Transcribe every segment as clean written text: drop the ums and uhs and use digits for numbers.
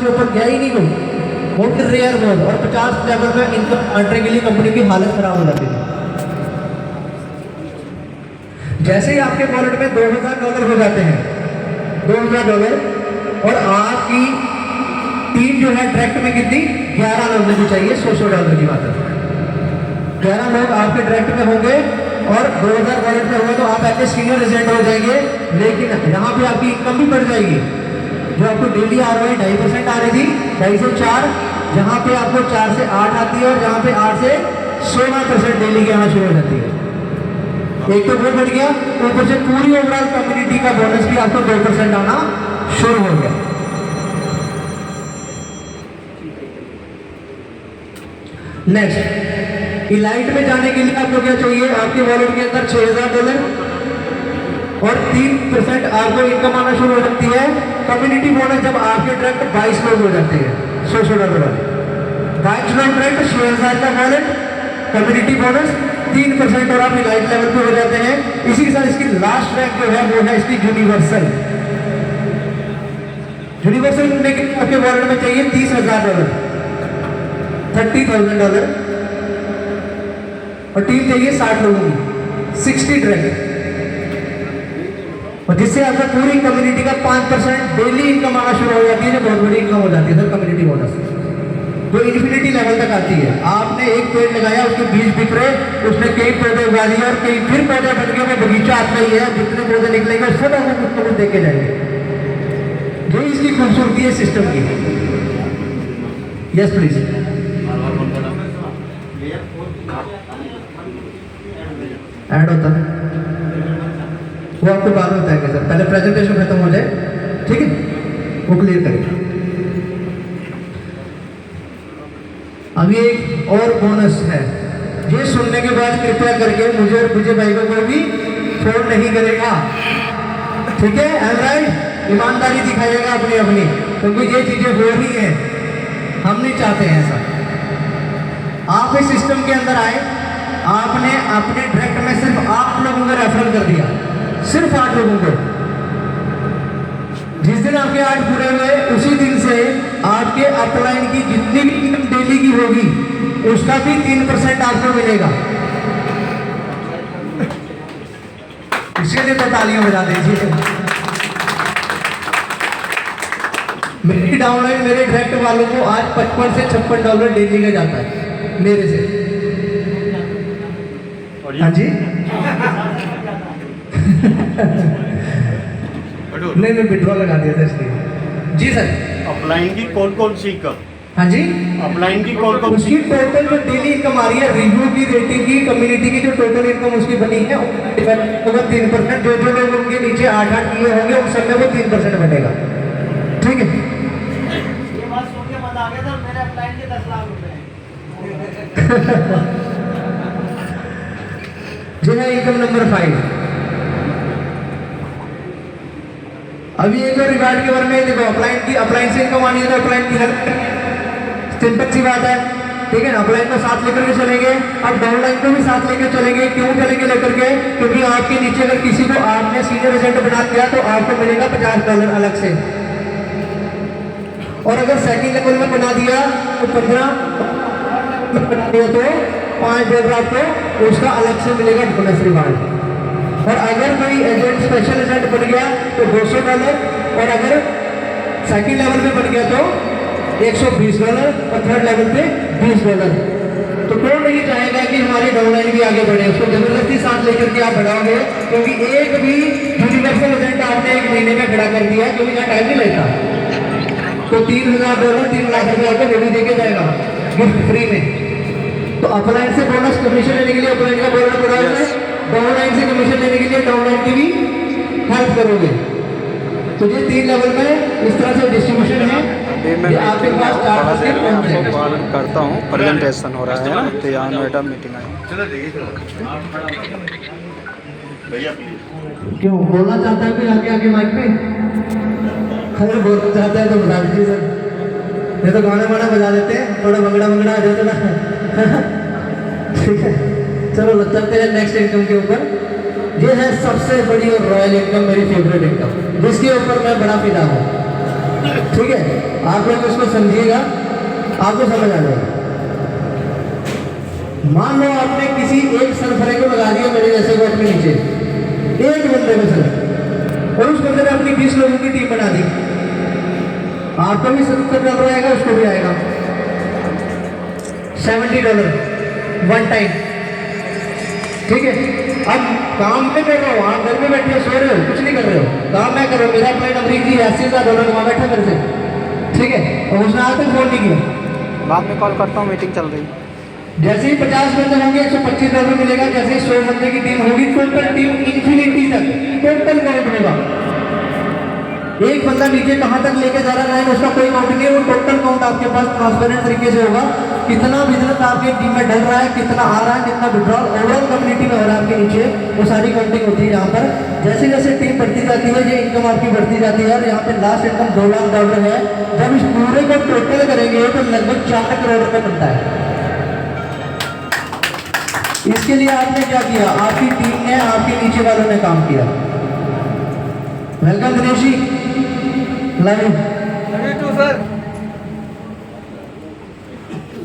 के ऊपर गया ही नहीं कोई, बहुत रेयर बहुत, और 50 लेवल में इनकम अर्निंग के लिए कंपनी की हालत खराब हो जाती थी। जैसे ही आपके वॉलेट में $2000 हो जाते हैं, $2000, और आपकी टीम जो है डायरेक्ट में कितनी 11 लोगों को चाहिए, $100 की बात है। 11 लोग आपके डायरेक्ट में होंगे और 2000 वॉलेट में होगा तो आप ऐसे सीनियर एजेंट हो जाएंगे। लेकिन यहाँ पे आपकी इनकम भी बढ़ जाएगी। जो आपको डेली आ रहा है 2.5% आ रही थी, 2.5 से 4, जहाँ पे आपको 4 से 8 आती है, और जहाँ पे 8 से 16% डेली के आना शुरू हो जाती है। एक तो वो बढ़ गया, ऊपर से पूरी ओवरऑल कम्युनिटी का बोनस भी आपको 2% आना शुरू हो गया। नेक्स्ट, इलाइट में जाने के लिए आपको क्या चाहिए, आपके वॉलेट के अंदर $6000 और 3% आपको इनकम आना शुरू हो जाती है। कम्युनिटी बोनस जब आपके डायरेक्ट 22 लोग हो जाते हैं, $100, 22 लोग डायरेक्ट, 6000 का वॉलेट, कम्युनिटी बोनस 3%, और आप इलाइट लेवल पे हो जाते हैं। इसी के साथ इसकी लास्ट रैंक जो है वो है इसकी यूनिवर्सल। यूनिवर्सल मिलने के लिए आपके वॉलेट में चाहिए $30,000, $30,000, और टीम चाहिए 60 लोगों की, 60 डायरेक्ट, और जिससे आपको पूरी कम्युनिटी का 5% डेली इनकम आना शुरू हो जाती है, जो बहुत बड़ी इनकम हो जाती है सर कम्युनिटी बोनस, जो इन्फिनिटी लेवल तक आती है। आपने एक पेड़ लगाया, उसके बीज बिक रहे, उसने कई पौधे उगा दिए, और कई फिर पौधे बन गए, वो बगीचा आपका ही है, जितने पौधे निकलेंगे सब आपको कुछ ना कुछ देख के जाएंगे। जो इसकी खूबसूरती है सिस्टम की। Yes please. ऐड होता है वो आपको बाद में बताएंगे सर, पहले प्रेजेंटेशन खत्म हो जाए, ठीक है, वो क्लियर करेंगे। अभी एक और बोनस है, ये सुनने के बाद कृपया करके मुझे और मुझे भाई को भी फोन नहीं करेगा, ठीक है, ऑलराइट, ईमानदारी दिखाइएगा अपनी अपनी, क्योंकि ये चीजें हो रही हैं, हम नहीं चाहते हैं ऐसा। आप इस सिस्टम के अंदर आए, आपने अपने डायरेक्ट में सिर्फ 8 लोगों को रेफर कर दिया, सिर्फ 8 लोगों को। जिस दिन आपके 8 पूरे हुए, उसी दिन से आपके अपलाइन की जितनी भी इनकम डेली की होगी, उसका भी 3% आपको मिलेगा। इसके लिए तो तालियां बजा दीजिए। मेरी डाउनलाइन मेरे डायरेक्ट वालों को आज $55 से $56 डेली का जाता है मेरे से। हाँ जी नहीं, मैं विड्रॉ लगा दिया था इसलिए। जी सर। अपलाइन की कौन सी इनकम? हाँ जी, अपलाइन की कौन उसकी टोटल जो डेली इनकम आ रही है, रिव्यू की, रेटिंग की, कम्युनिटी की जो टोटल इनकम उसकी बनी है, वो 3%, जो जो लोग उनके नीचे 8 किए होंगे उन सब में वो 3% बनेगा, ठीक है। ये बात सुन के मजा आ गया था, मेरे अपलाइन के 10 लाख रुपए जो है इनकम नंबर 5। अभी एक और रिवार्ड के बारे में देखो, अपलाइन से इनकम आनी है तो अपलाइन की हेल्प, सिंपल सी बात है, ठीक है ना। अपलाइन को साथ लेकर के चलेंगे, अब डाउनलाइन को भी साथ लेकर चलेंगे। क्यों चलेंगे लेकर के? क्योंकि आपके नीचे अगर किसी को आपने सीनियर एजेंट बना दिया तो आपको मिलेगा $50 अलग से, और अगर सेकंड लेवल में बना दिया तो 15 बना दिया तो $5 आपको उसका अलग से मिलेगा बोनस रिवार्ड। और अगर कोई एजेंट स्पेशल एजेंट बन गया तो $200, और अगर सेकंड लेवल पे बन गया तो $120, और थर्ड लेवल पे $20। तो कौन नहीं चाहेगा कि हमारी डाउनलाइन भी आगे बढ़े? उसको जबरदस्ती साथ लेकर के आप बढ़ाओगे, क्योंकि एक भी यूनिवर्सल एजेंट आपने 1 महीने में खड़ा कर दिया, क्योंकि यहाँ टाइम नहीं लगता, तो $3000 3 लाख रुपए आपको वो भी देके जाएगा गिफ्ट फ्री में। तो अपलाइन से बोनस कमीशन लेने के लिए अपलाइन का बोनस बढ़ाओगे, डाउनलाइन से कमीशन लेने के लिए डाउनलाइन की भी हेल्प करोगे। तो ये 3 लेवल में इस तरह से डिस्ट्रीब्यूशन है। मैं आपके पास 4 से पालन करता हूँ, प्रेजेंटेशन हो रहा है ना, तो यहाँ नोएडा मीटिंग आई। क्यों बोलना चाहता है कोई आगे आगे माइक पे? अगर बोलना चाहता है तो बता दीजिए सर, ये तो गाना वाना बजा देते हैं, थोड़ा भंगड़ा भंगड़ा आ जाता ना। ठीक है, चलो चलते हैं नेक्स्ट इनकम के ऊपर। ये है सबसे बड़ी और रॉयल इनकम, मेरी फेवरेट इनकम, जिसके ऊपर मैं बड़ा फिदा हूँ। ठीक है, आप लोग इसको समझिएगा, आपको समझ आ जाएगा। मान लो आपने किसी एक सरफरे को लगा दिया मेरे जैसे को अपने नीचे, एक बंदे को सिर्फ, और उस बंदे ने अपनी 20 लोगों की टीम बना दी। आपको भी $70 आएगा, उसको भी आएगा $70 वन टाइम। ठीक है, अब काम मैं कर रहा हूँ, आप घर में बैठे हो, सो रहे हो, कुछ नहीं कर रहे हो, काम मैं कर रहा हूँ, मेरा फ्लाइट अमरीकी $80,000 वहाँ बैठा घर से। ठीक है, और उसने आज तक फोन नहीं किया। बाद में कॉल करता हूँ, मीटिंग चल रही है। जैसे ही 50 बंदे होंगे $125 मिलेगा, जैसे ही 100 बंदे की टीम होगी, टोटल टीम इंफिनिटी तक टोटल काउंट होगा। एक बंदा नीचे कहाँ तक लेके जा रहा है उसका कोई काउंट नहीं है, वो टोटल काउंट आपके पास ट्रांसपेरेंट तरीके से होगा। कितना बिजनेस आपके टीम में डल रहा है, कितना आ रहा है, कितना विड्रॉल ओवरऑल कम्युनिटी में हो रहा है आपके नीचे, वो सारी काउंटिंग होती है यहाँ पर। जैसे जैसे टीम बढ़ती जाती है, ये इनकम आपकी बढ़ती जाती है, और यहाँ पे लास्ट इनकम $2 लाख है। जब इस पूरे को टोटल करेंगे तो लगभग $4 करोड़ बनता है। इसके लिए आपने क्या किया, आपकी टीम ने, आपके नीचे वालों ने काम किया। Welcome Dinesh ji, live sir.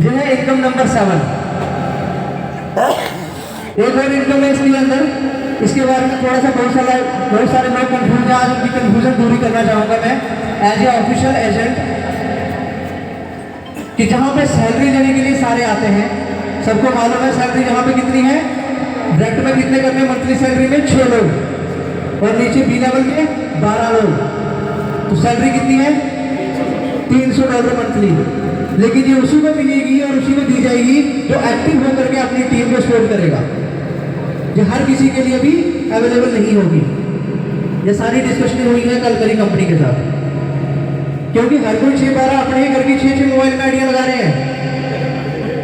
ये है इनकम नंबर 7। एक और इनकम है इसके अंदर, इसके बारे में थोड़ा सा बहुत सारे लोग कंफ्यूज हैं, आज उनकी कंफ्यूजन दूरी करना चाहूंगा मैं एज ए ऑफिशियल एजेंट, कि जहां पे सैलरी लेने के लिए सारे आते हैं। सबको मालूम है सैलरी जहां पे कितनी है, डायरेक्ट में कितने करने, मंथली सैलरी में 6 लोग, और नीचे बी लेवल में 12 लोग, तो सैलरी कितनी है $300 मंथली। लेकिन ये उसी को मिलेगी और उसी को दी जाएगी जो एक्टिव होकर के अपनी टीम को सपोर्ट करेगा, जो हर किसी के लिए भी अवेलेबल नहीं होगी। ये सारी डिस्कशन हुई है कल करी कंपनी के साथ, क्योंकि हर कोई 6-12 अपने ही घर की 6 मोबाइल में आइडिया लगा रहे हैं,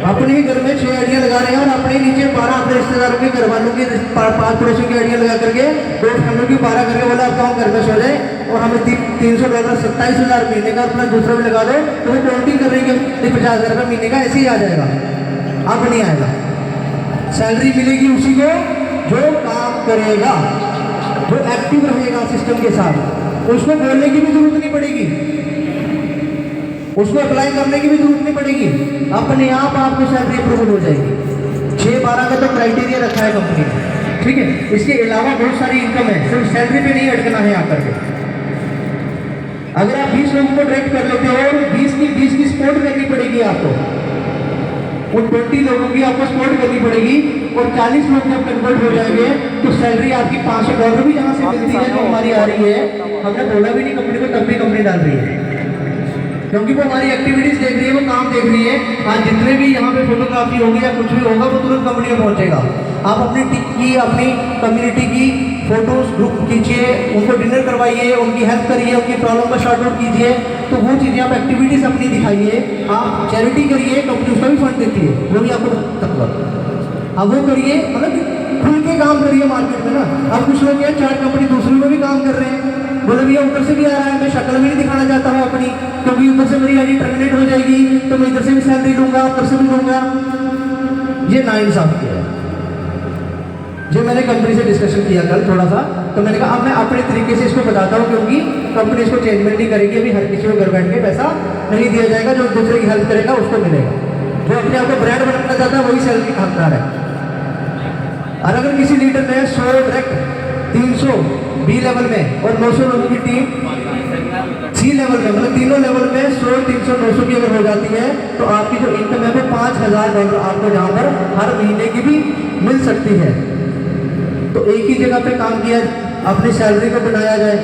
अपने ही घर में 6 आइडिया लगा रहे हैं, और अपने नीचे 12 अपने रिश्तेदारों के, घर वालों के, 5 पड़ोसियों की आइडिया लगा करके 2 फैमिली की 12 करके बोला अब तो हम घर में सो जाए और हमें $300 $27,000 महीने का अपना दूसरा भी लगा दो, तो वो काउंटिंग कर रही है $50,000 महीने का, ऐसे ही आ जाएगा। अब नहीं आएगा, सैलरी मिलेगी उसी को जो काम करेगा, जो एक्टिव रहेगा सिस्टम के साथ, उसको बोलने की भी जरूरत नहीं पड़ेगी, उसको अप्लाई करने की भी जरूरत नहीं पड़ेगी, अपने आप आपको सैलरी अप्रूवल हो जाएगी। 6-12 का तो क्राइटेरिया रखा है कंपनी ने, ठीक है। इसके अलावा बहुत सारी इनकम है, सिर्फ सैलरी पे नहीं अटकना है आकर के। अगर आप 20 लोगों को डायरेक्ट कर लेते हो, 20 की सपोर्ट करनी पड़ेगी आपको, उन 20 लोगों की आपको सपोर्ट करनी पड़ेगी, और 40 लोग जब कन्वर्ट हो जाएंगे तो सैलरी आपकी $500 भी जहाँ से मिलती है, जो हमारी आ रही है, हमने बोला भी नहीं कंपनी को, तब भी कंपनी डाल रही है, क्योंकि वो हमारी एक्टिविटीज देख रही है, वो काम देख रही है। आज जितने भी यहाँ पे फोटोग्राफी होगी या कुछ भी होगा, वो तुरंत कंपनी में पहुँचेगा। आप अपनी टीम की, अपनी कम्युनिटी की फोटोज ग्रुप खींचिए, उनको डिनर करवाइए, उनकी हेल्प करिए, उनकी प्रॉब्लम का शॉर्ट आउट कीजिए, तो वो चीज़ें आप एक्टिविटीज अपनी दिखाइए। आप चैरिटी करिए, कंपनी उसका भी फंड देती है, वो भी आपको तक अब वो करिए, मतलब खुल के काम करिए मार्केट में ना। अब कुछ लोग हैं 4 कंपनी दूसरी में भी काम कर रहे हैं, बोले भैया उधर से भी आ रहा है, मैं शक्ल भी नहीं दिखाना चाहता हूँ अपनी, क्योंकि उधर से मेरी आईडी टर्मिनेट हो जाएगी, तो मैं इधर से भी सैलरी लूंगा, उधर से भी लूंगा। ये नाइंसाफ किया है। जो मैंने कंपनी से डिस्कशन किया कल थोड़ा सा, तो मैंने कहा अब मैं अपने तरीके से इसको बताता हूँ, क्योंकि कंपनी इसको चेंजमेंट नहीं करेगी, अभी हर किसी को घर बैठ के पैसा नहीं दिया जाएगा, जो दूसरे की हेल्प करेगा उसको मिलेगा। जो अपने आप को ब्रांड बनाना चाहता है वही सैलरी का हकदार है। और अगर किसी लीडर ने 100 डायरेक्ट, 300 बी लेवल में और 900 लोगों की टीम सी लेवल में, मतलब तीनों लेवल में 100, 300, 900 की अगर हो जाती है, तो आपकी जो इनकम है वो $5,000 आपको जहाँ पर हर महीने की भी मिल सकती है। तो एक ही जगह पे काम किया, अपनी सैलरी को बनाया जाए,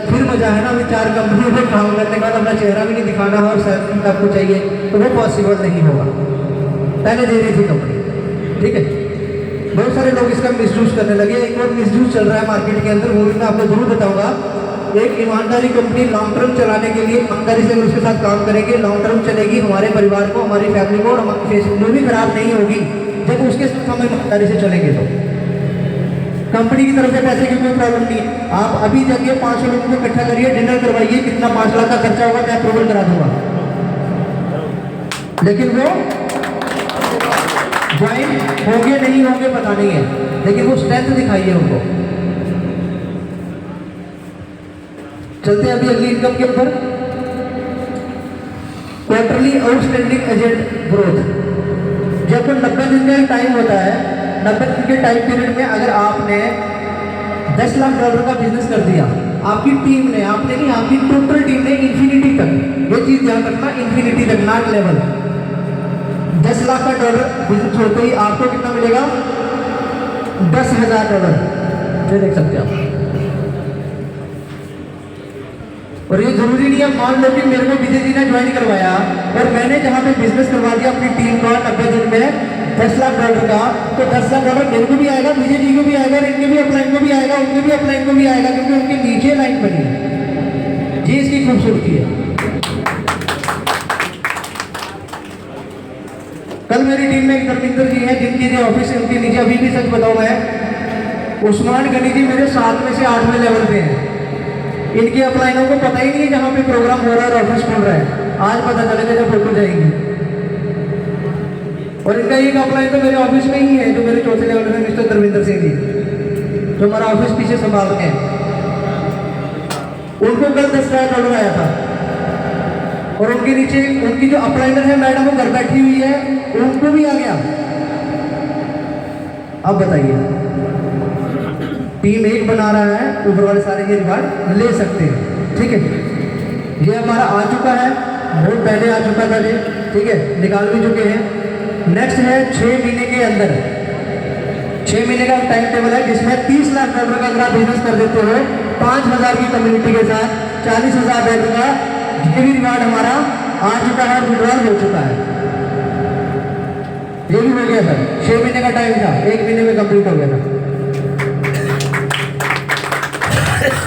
फिर मजा है ना। अभी 4 कंपनियों में काम करने के बाद अपना चेहरा भी नहीं दिखाना है और सैलरी आपको चाहिए, तो वो पॉसिबल नहीं होगा। पहले दे रही थी कंपनी, ठीक है। बहुत सारे लोग इसका मिसयूज करने लगे। एक और मिसयूज चल रहा है मार्केट के अंदर, वो भी मैं आपको जरूर बताऊंगा। एक ईमानदारी कंपनी लॉन्ग टर्म चलाने के लिए ईमानदारी से अगर उसके साथ काम करेंगे, लॉन्ग टर्म चलेगी, हमारे परिवार को, हमारी फैमिली को और हमारी फेस वैल्यू भी खराब नहीं होगी, जब उसके साथ हम ईमानदारी से चलेंगे। तो कंपनी की तरफ से पैसे की कोई प्रॉब्लम नहीं है। आप अभी जाके 500 लोगों को इकट्ठा करिए, डिनर करवाइए, कितना 5 लाख का खर्चा होगा मैं अप्रूवल करा दूंगा, लेकिन वो ज्वाइन होंगे नहीं होंगे पता नहीं है, लेकिन वो स्ट्रेंथ दिखाइए उनको। चलते हैं अभी अगली इनकम के ऊपर। Quarterly outstanding agent growth. जब 90 दिन का टाइम होता है, 90 दिन के टाइम पीरियड में अगर आपने $10 लाख का बिजनेस कर दिया, आपकी टीम ने, आपने नहीं, आपकी टोटल टीम ने इन्फिनिटी तक, ये चीज ध्यान रखना, इन्फिनिटी तक, नॉट लेवल, $10 लाख का बिजनेस होते ही आपको कितना मिलेगा? $10,000। ये देख सकते हैं आप। और ये जरूरी नहीं है, मान लो कि मेरे को विजय जी ने ज्वाइन करवाया और मैंने जहाँ पे बिजनेस करवा दिया अपनी टीम का 90 दिन में $10 लाख का, तो $10 लाख मेरे को भी आएगा, विजय जी को भी आएगा, और इनके भी अपलाइन को भी आएगा, उनके भी अपलाइन को भी आएगा, क्योंकि उनके नीचे लाइन बनी है। ये इसकी खूबसूरती है। कल मेरी टीम में एक धर्मिंदर जी हैं, जिनकी जो ऑफिस है उनके नीचे, अभी भी सच बताऊं मैं, उस्मान गनी जी मेरे 7 में से 8वें लेवल पे हैं। इनके अपलाइनों को पता ही नहीं है जहाँ पे प्रोग्राम हो रहा है और ऑफिस खुल रहा है। आज पता चलेगा जब फोटो जाएगी। और इनका एक अपलाइन तो मेरे ऑफिस में ही है, जो मेरे 4थे लेवल में मिस्टर धर्मिंदर सिंह जी, जो हमारा ऑफिस पीछे संभालते हैं। उनको कल $10 लाख आया था, और उनके नीचे उनकी जो अपलाइनर है मैडम, वो घर बैठी हुई है, उनको भी आ गया। अब बताइए, टीम एक बना रहा है, ऊपर वाले सारे ये रिवार्ड ले सकते हैं। ठीक है, ये हमारा आ चुका है, बहुत पहले आ चुका था ये, ठीक है, निकाल भी चुके हैं। नेक्स्ट है 6 महीने के अंदर, 6 महीने का टाइम टेबल है, जिसमें $30 लाख का अगर आप बिजनेस कर देते हो 5,000 की कम्युनिटी के साथ, $40,000 का ये भी रिवार्ड हमारा आ चुका है, विड्रॉल हो चुका है। ये भी हो गया सर, 6 महीने का टाइम था, 1 महीने में कंप्लीट हो गया था।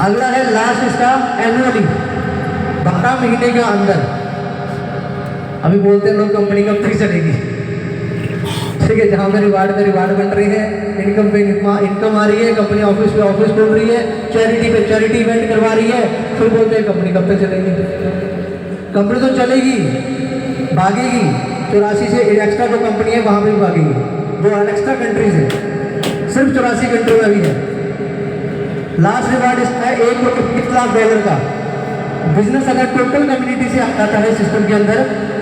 अगला है लास्ट इसका एनुअली, 12 महीने के अंदर। अभी बोलते हैं लोग कंपनी कब तक चलेगी, ठीक है, जहाँ पे रिवार्ड बन रही है, इनकम पे इनकम आ रही है, कंपनी ऑफिस पे ऑफिस खोल रही है, चैरिटी पे चैरिटी इवेंट करवा रही है, फिर बोलते हैं कंपनी कब तक चलेगी। कंपनी तो चलेगी, भागेगी, 84 से एक्स्ट्रा जो कंपनी है वहाँ पे भी भागेगी, वो एक्स्ट्रा कंट्रीज है, सिर्फ 84 कंट्री में भी है। लास्ट रिवार्ड इसका है $1,20 लाख का बिजनेस। अगर टोटल कम्युनिटी से आता है सिस्टम के अंदर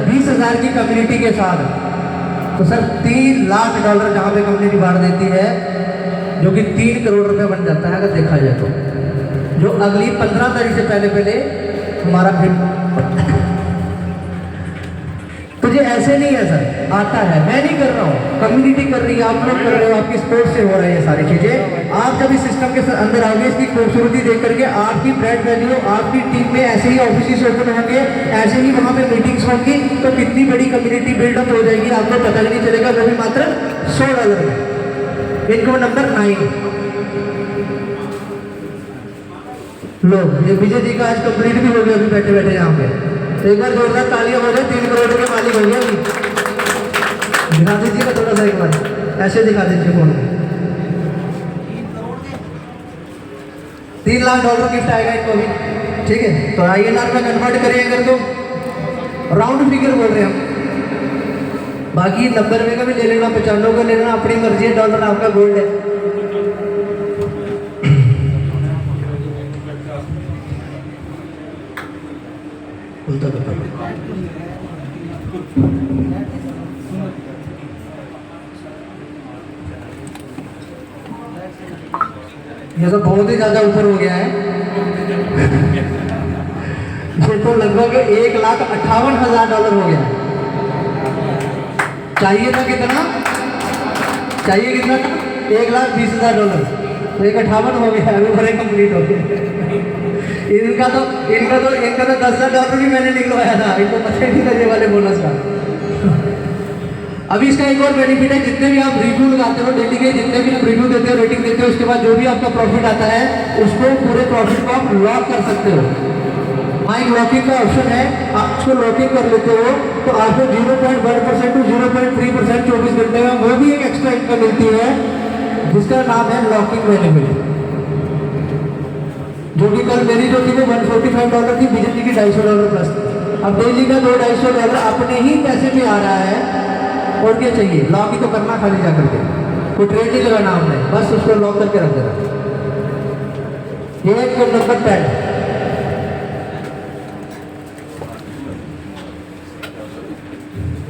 20,000 की कम्युनिटी के साथ, तो सर $3 लाख जहाँ पे कंपनी रिवार्ड देती है, जो कि 3 करोड़ रुपए बन जाता है अगर देखा जाए तो, जो अगली 15 तारीख से पहले हमारा तो ये ऐसे नहीं है सर, आता है, मैं नहीं कर रहा हूँ, कम्युनिटी कर रही है, आप लोग कर रहे हो, आपकी स्पोर्ट से हो रही है सारी चीजें। आप जब इस सिस्टम के अंदर आओगे, इसकी खूबसूरती देख करके आपकी ब्रांड वैल्यू, आपकी टीम में ऐसे ही ऑफिस ओपन होंगे, ऐसे ही वहाँ पे मीटिंग्स होंगी, तो कितनी बड़ी कम्युनिटी बिल्डअप हो जाएगी, आपको पता ही नहीं चलेगा, वो भी मात्र $100 में। इनको नंबर 9 लो, ये विजय जी का आज कंप्लीट भी हो गया, अभी बैठे बैठे यहाँ पे। तो एक बार जोरदार तालियां हो जाए, 3 करोड़ के मालिक हो गया अभी। दिखा दीजिए ना थोड़ा सा एक बार, ऐसे दिखा दीजिए फोन में। $3 लाख गिफ्ट आएगा इनको भी, ठीक है। तो INR में कन्वर्ट करिए अगर तो, राउंड फिगर बोल रहे हैं हम। बाकी 90 रुपये का भी ले लेना, 95 का ले लेना, अपनी मर्जी है, डॉलर आपका गोल्ड है। ये तो बहुत ही ज्यादा ऊपर हो गया है। ये तो लगभग $1,58,000 हो गया। चाहिए था कितना? चाहिए कितना था? $1,20,000। तो 1,58 हो गया, अभी भरे कंप्लीट हो गया। इनका तो $10,000 भी मैंने निकलवाया था, इनको पता ही नहीं था ये वाले बोनस का। अभी इसका एक और बेनिफिट है, जितने भी आप रिव्यू लगाते हो डेली के, जितने भी आप रिव्यू देते हो, रेटिंग देते हो, उसके बाद जो भी आपका प्रॉफिट आता है, उसको पूरे प्रॉफिट को आप लॉक कर सकते हो। माइक लॉकिंग का ऑप्शन है, आप उसको लॉकिंग कर लेते हो, तो आपको 0.1% टू 0.3% 24 घंटे में वो भी एक एक्स्ट्रा इनकम मिलती है, जिसका नाम है लॉकिंग बेनिफिट। जो कि कल मेरी जो थी वो $145 थी, बीजेपी की $250 प्लस। अब डेली का $200-250 अपने ही पैसे पे आ रहा है, और क्या चाहिए? लॉक ही तो करना, खाली जा करके कोई ट्रेड नहीं लगाना आपने, बस उसको लॉक करके रख देना। ये एक नंबर 10।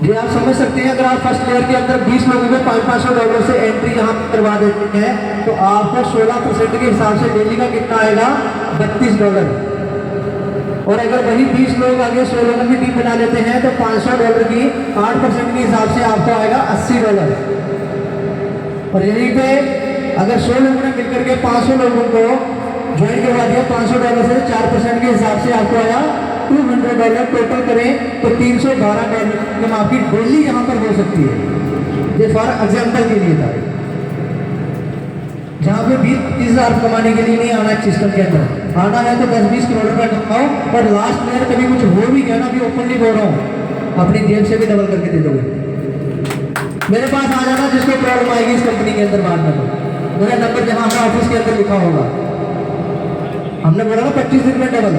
ये आप समझ सकते हैं, अगर आप फर्स्ट लेयर के अंदर 20 लोगों को $500 से एंट्री यहाँ करवा देते हैं तो आपको 16% के हिसाब से डेली का कितना आएगा, $32। और अगर वही 20 लोग आगे 100 लोगों की टीम बना लेते हैं तो $500 की 8% के हिसाब से आपको आएगा $80। और यहीं पे अगर 100 लोगों ने मिलकर के 500 लोगों को ज्वाइन करवा दिया $500 से 4% के हिसाब से आपको आया $200। टोटल करें तो $312 इनकम आपकी डेली यहाँ पर हो सकती है। ये फॉर एग्जाम्पल के लिए था, जहाँ पे 20-30 हज़ार कमाने के लिए नहीं आना है सिस्टम के अंदर, आना है तो 10-20 करोड़ रुपया कमाओ। और लास्ट में कभी कुछ हो भी गया ना, अभी ओपनली बोल रहा हूँ, अपनी जेब से भी डबल करके दे दोगे। मेरे पास आ जाना जिसको प्रॉब्लम आएगी इस कंपनी के अंदर, बाद में मेरा नंबर जहाँ हमारा ऑफिस के अंदर लिखा होगा। हमने बोला ना 25 दिन में डबल,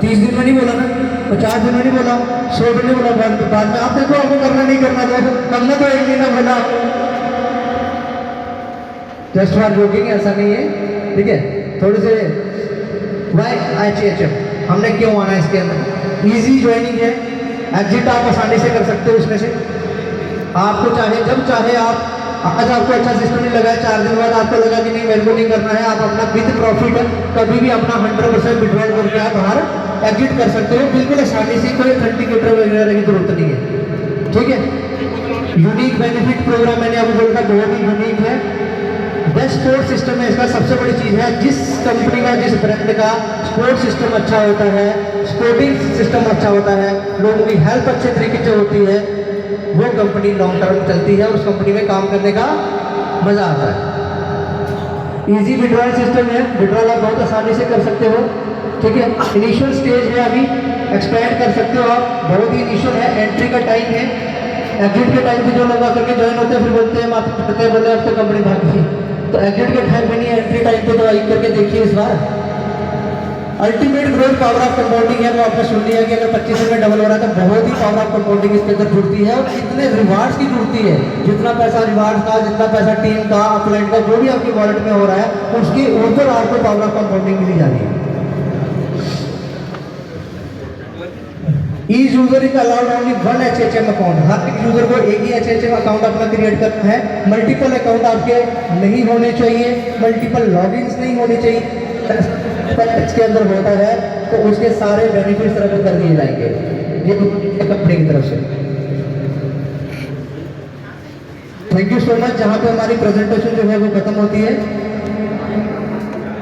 30 दिन में नहीं बोला ना, 50 दिन में नहीं बोला, 100 दिन नहीं बोला, बाद में आप देखो आपको करना नहीं करना चाहिए। हमने तो एक दिन में बोला, जस्ट फॉर जोकिंग, ऐसा नहीं है, ठीक है। थोड़े से YHHM हमने क्यों आना है इसके अंदर, इजी ज्वाइनिंग है, एग्जिट आप आसानी से कर सकते हो इसमें से। आपको चाहे जब चाहे आप, आज आपको अच्छा सिस्टम नहीं लगा है, 4 दिन बाद आपको लगा कि नहीं मेरे को नहीं करना है, आप अपना विद प्रॉफिट कभी भी अपना 100% विड्रॉल करके आप बाहर एग्जिट कर सकते हो, बिल्कुल आसानी से, कोई ऑथेंटिकेटर वगैरह की जरूरत नहीं है, ठीक है। यूनिक बेनिफिट प्रोग्राम मैंने आपको बोला था, बहुत ही यूनिक है, बेस्ट स्पोर्ट सिस्टम है इसका। सबसे बड़ी चीज़ है, जिस कंपनी का, जिस ब्रांड का स्पोर्ट सिस्टम अच्छा होता है, स्पोर्टिंग सिस्टम अच्छा होता है, लोगों की हेल्प अच्छे तरीके से होती है, वो कंपनी लॉन्ग टर्म चलती है, उस कंपनी में काम करने का मज़ा आता है। इजी विड्रॉल सिस्टम है, विड्रॉल आप बहुत आसानी से कर सकते हो, ठीक है। इनिशियल स्टेज है, अभी एक्सपेंड कर सकते हो आप, बहुत ही इनिशियल है, एंट्री का टाइम है, एग्जिट के टाइम पे जो लोग आकर के ज्वाइन होते हैं फिर बोलते हैं माफी करते हैं, बोले अब तो कंपनी भागी, तो एग्जिट के टाइम पे नहीं, एंट्री टाइम पे तो आई करके देखिए इस बार। Ultimate growth power of compounding है, वो आपने सुन लिया कि अगर 25 दिन में डबल हो रहा है तो बहुत ही पावर ऑफ कंपाउंडिंग इसके अंदर जुड़ती है, और कितने रिवार्ड्स की जुड़ती है, जितना पैसा रिवार्ड का, जितना पैसा टीम का, अपलाइन का, जो भी आपके वॉलेट में हो रहा है उसके ऊपर आपको पावर ऑफ कंपाउंडिंग मिली जा रही है। Each user is allowed only 1 HHM account, हर एक यूजर को एक ही HHM अकाउंट अपना क्रिएट करना है, मल्टीपल अकाउंट आपके नहीं होने चाहिए, मल्टीपल लॉगिन्स नहीं होने चाहिए। इसके अंदर होता है तो उसके सारे बेनिफिट्स रद्द कर दिए जाएंगे, ये कंपनी की तरफ से। Thank you so much. जहाँ पे हमारी प्रेजेंटेशन जो है वो खत्म होती है,